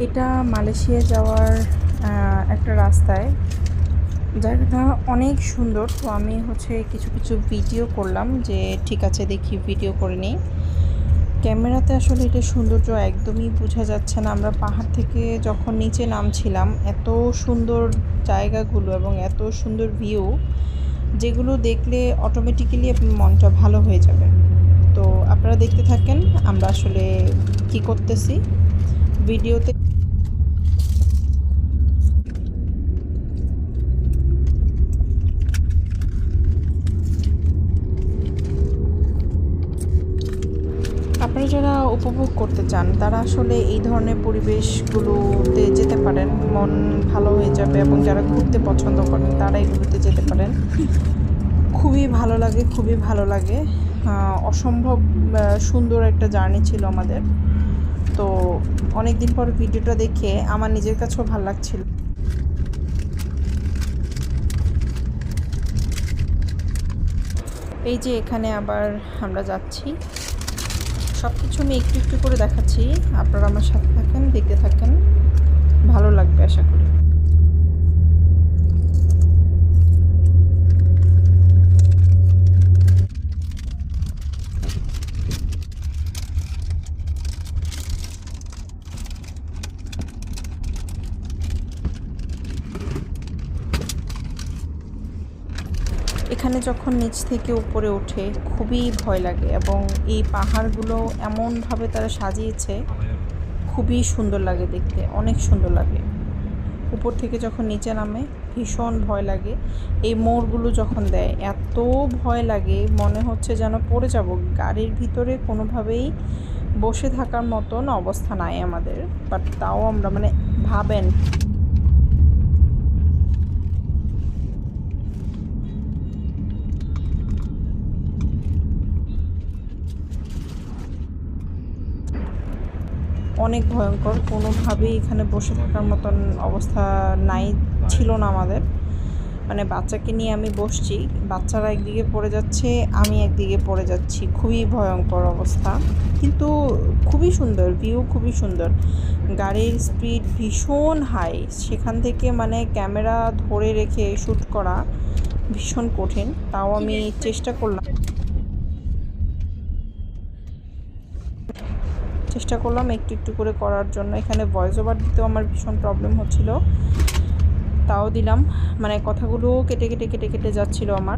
এটা মালয়েশিয়া যাওয়ার একটা রাস্তায়। জায়গাটা অনেক সুন্দর। তো আমি কিছু কিছু ভিডিও করলাম যে ঠিক আছে দেখি ভিডিও করে নিই। ক্যামেরাতে আসলে এটা সৌন্দর্য একদমই বোঝা যাচ্ছে না। আমরা পাহাড় থেকে যখন নিচে নামছিলাম, এত সুন্দর জায়গাগুলো এবং এত সুন্দর ভিউ, যেগুলো দেখলে অটোমেটিক্যালি আপনার মনটা ভালো হয়ে যাবে। তো আপনারা দেখতে থাকেন আমরা আসলে কি করতেছি ভিডিওতে। আপনারা যারা উপভোগ করতে চান তারা আসলে এই ধরনের পরিবেশগুলোতে যেতে পারেন, মন ভালো হয়ে যাবে। এবং যারা ঘুরতে পছন্দ করেন তারা এগুলোতে যেতে পারেন। খুবই ভালো লাগে, খুবই ভালো লাগে। অসম্ভব সুন্দর একটা জার্নি ছিল আমাদের। তো অনেক দিন পর ভিডিওটা দেখে আমার নিজের কাছেও ভালো লাগছিল। এই যে এখানে আবার আমরা যাচ্ছি। সব কিছু আমি একটু একটু করে দেখাচ্ছি, আপনারা আমার সাথে থাকেন, দেখতে থাকেন, ভালো লাগবে আশা করি। এখানে যখন নিচ থেকে উপরে ওঠে খুবই ভয় লাগে, এবং এই পাহাড়গুলো এমনভাবে তারা সাজিয়েছে, খুবই সুন্দর লাগে দেখতে, অনেক সুন্দর লাগে। উপর থেকে যখন নিচে নামে ভীষণ ভয় লাগে। এই মোড়গুলো যখন দেয় এত ভয় লাগে, মনে হচ্ছে যেন পড়ে যাব। গাড়ির ভিতরে কোনোভাবেই বসে থাকার মতন অবস্থা নাই আমাদের, বাট তাও আমরা ভাবেন। অনেক ভয়ঙ্কর, কোনোভাবেই এখানে বসে থাকার মতন অবস্থা নাই, ছিল না আমাদের। বাচ্চাকে নিয়ে আমি বসছি, বাচ্চারা একদিকে পড়ে যাচ্ছে, আমি একদিকে পড়ে যাচ্ছি, খুবই ভয়ঙ্কর অবস্থা। কিন্তু খুবই সুন্দর ভিউ, খুবই সুন্দর। গাড়ির স্পিড ভীষণ হাই, সেখান থেকে ক্যামেরা ধরে রেখে শ্যুট করা ভীষণ কঠিন। তাও আমি চেষ্টা করলাম একটু একটু করে করার জন্য। এখানে ভয়েস ওভার দিতেও আমার ভীষণ প্রবলেম হচ্ছিল, তাও দিলাম। কথাগুলো কেটে কেটে কেটে কেটে যাচ্ছিল আমার।